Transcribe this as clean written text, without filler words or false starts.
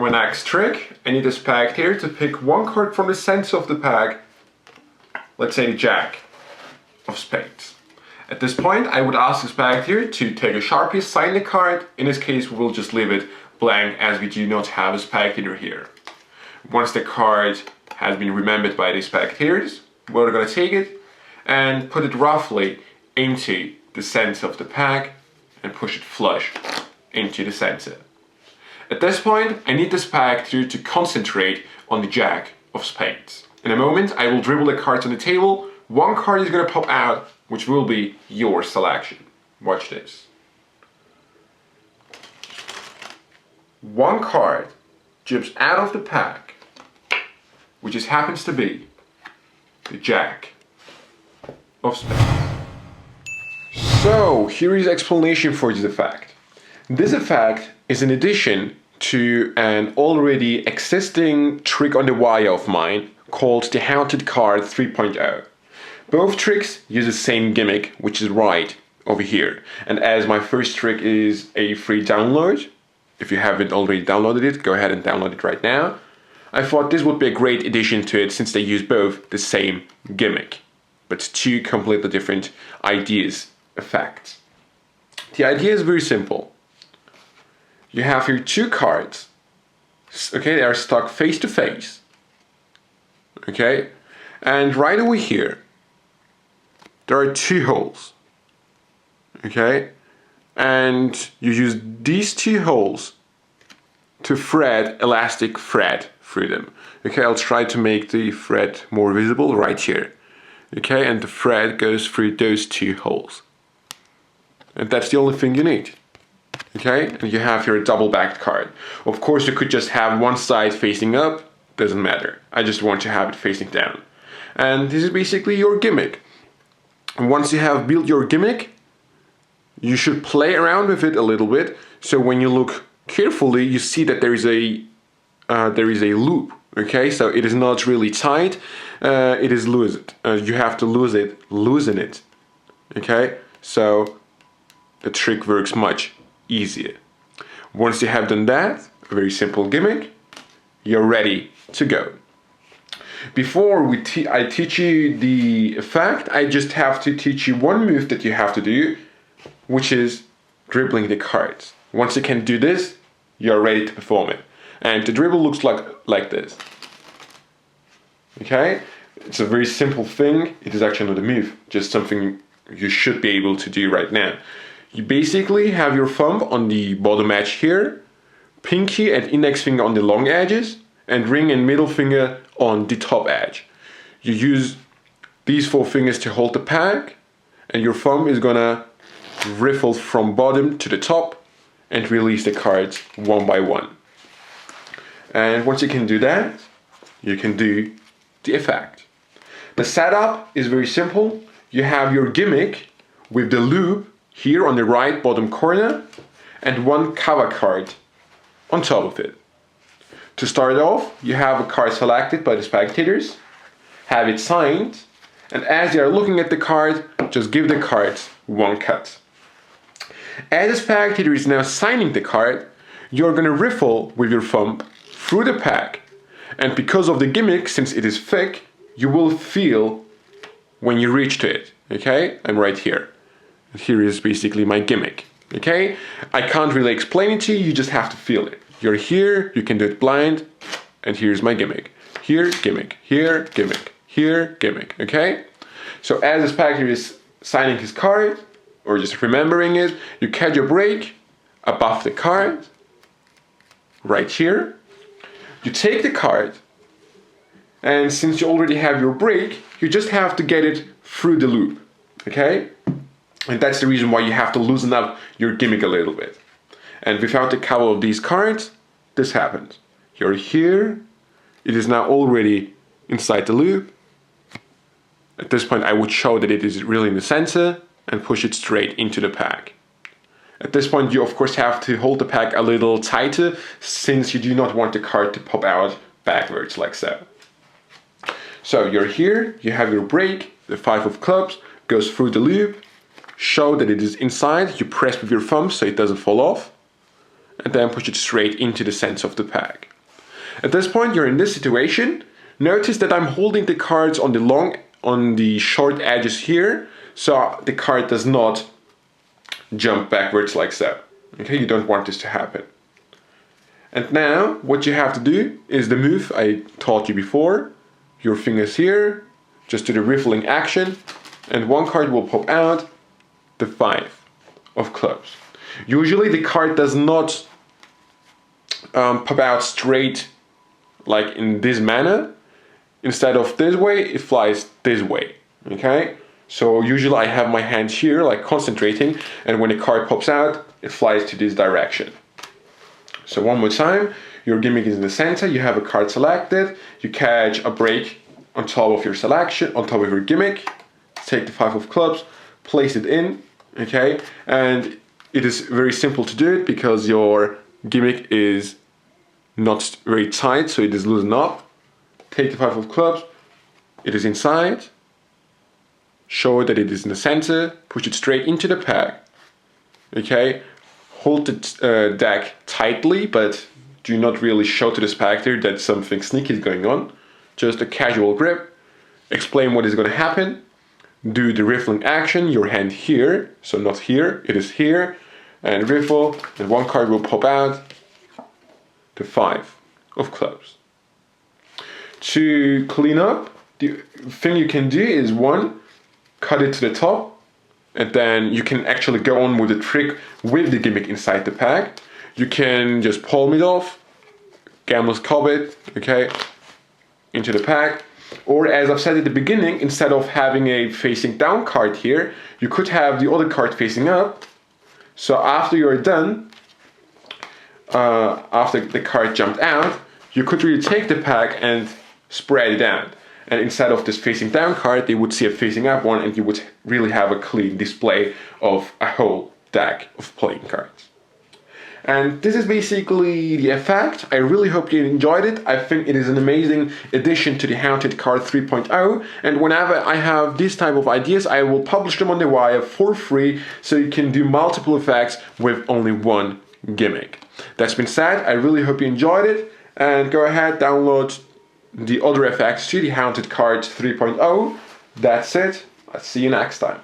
my next trick, I need a spectator to pick one card from the center of the pack, let's say the Jack of Spades. At this point, I would ask the spectator to take a Sharpie, sign the card. In this case, we will just leave it blank as we do not have a spectator here. Once the card has been remembered by the spectators, we're going to take it and put it roughly into the center of the pack and push it flush into the center. At this point, I need the spectator to concentrate on the Jack of Spades. In a moment, I will dribble the cards on the table. One card is going to pop out, which will be your selection. Watch this. One card jumps out of the pack, which just happens to be the Jack of Spades. So, here is the explanation for this effect. This effect is in addition to an already existing trick on the wire of mine called the Haunted Card 3.0. Both tricks use the same gimmick, which is right over here. And as my first trick is a free download, if you haven't already downloaded it, go ahead and download it right now. I thought this would be a great addition to it since they use both the same gimmick, but two completely different ideas, effects. The idea is very simple. You have here two cards, okay, they are stuck face to face, okay, and right over here, there are two holes, okay, and you use these two holes to thread elastic thread through them, okay. I'll try to make the thread more visible right here, okay, and the thread goes through those two holes, and that's the only thing you need. Okay, and you have here a double-backed card. Of course, you could just have one side facing up, doesn't matter. I just want to have it facing down. And this is basically your gimmick. And once you have built your gimmick, you should play around with it a little bit. So when you look carefully, you see that there is a loop. Okay, so it is not really tight. It is loose. You have to loosen it. Okay, so the trick works much easier. Once you have done that, a very simple gimmick, you're ready to go. Before I teach you the effect, I just have to teach you one move that you have to do, which is dribbling the cards. Once you can do this, you're ready to perform it. And the dribble looks like this. Okay? It's a very simple thing. It is actually not a move, just something you should be able to do right now. You basically have your thumb on the bottom edge here, pinky and index finger on the long edges, and ring and middle finger on the top edge. You use these four fingers to hold the pack, and your thumb is gonna riffle from bottom to the top and release the cards one by one. And once you can do that, you can do the effect. The setup is very simple. You have your gimmick with the loop here on the right bottom corner and one cover card on top of it. To start off, you have a card selected by the spectators, have it signed, and as they are looking at the card, just give the cards one cut. As the spectator is now signing the card, you're going to riffle with your thumb through the pack, and because of the gimmick, since it is thick, you will feel when you reach to it. Okay, I'm right here. Here is basically my gimmick, okay? I can't really explain it to you, you just have to feel it. You're here, you can do it blind, and here's my gimmick. Here, gimmick, here, gimmick, here, gimmick, okay? So as the spectator is signing his card, or just remembering it, you catch your break above the card, right here. You take the card, and since you already have your break, you just have to get it through the loop, okay? And that's the reason why you have to loosen up your gimmick a little bit. And without the cover of these cards, this happens. You're here, it is now already inside the loop. At this point I would show that it is really in the center and push it straight into the pack. At this point you of course have to hold the pack a little tighter since you do not want the card to pop out backwards like so. So you're here, you have your break, the 5 of clubs goes through the loop, show that it is inside, you press with your thumb so it doesn't fall off, and then push it straight into the center of the pack. At this point, you're in this situation. Notice that I'm holding the cards on the short edges here, so the card does not jump backwards like so. Okay, you don't want this to happen. And now, what you have to do is the move I taught you before. Your fingers here, just do the riffling action, and one card will pop out, the 5 of clubs. Usually the card does not pop out straight like in this manner. Instead of this way, it flies this way, okay? So usually I have my hand here, like concentrating, and when the card pops out, it flies to this direction. So one more time, your gimmick is in the center, you have a card selected, you catch a break on top of your selection, on top of your gimmick, take the 5 of clubs, place it in, okay? And it is very simple to do it because your gimmick is not very tight, so it is loosened up. Take the 5 of clubs, it is inside, show it that it is in the center, push it straight into the pack, okay? Hold the deck tightly, but do not really show to the spectator that something sneaky is going on. Just a casual grip, explain what is going to happen, do the riffling action, your hand here, so not here, it is here, and riffle, and one card will pop out, the 5 of clubs. To clean up, the thing you can do is one, cut it to the top, and then you can actually go on with the trick with the gimmick inside the pack. You can just palm it off, Gambler's Cup it, okay, into the pack. Or as I've said at the beginning, instead of having a facing down card here, you could have the other card facing up. So after you're done, after the card jumped out, you could really take the pack and spread it out. And instead of this facing down card, they would see a facing up one, and you would really have a clean display of a whole deck of playing cards. And this is basically the effect. I really hope you enjoyed it. I think it is an amazing addition to the Haunted Card 3.0. And whenever I have these type of ideas, I will publish them on the wire for free, so you can do multiple effects with only one gimmick. That's been said, I really hope you enjoyed it. And go ahead, download the other effects to the Haunted Card 3.0. That's it. I'll see you next time.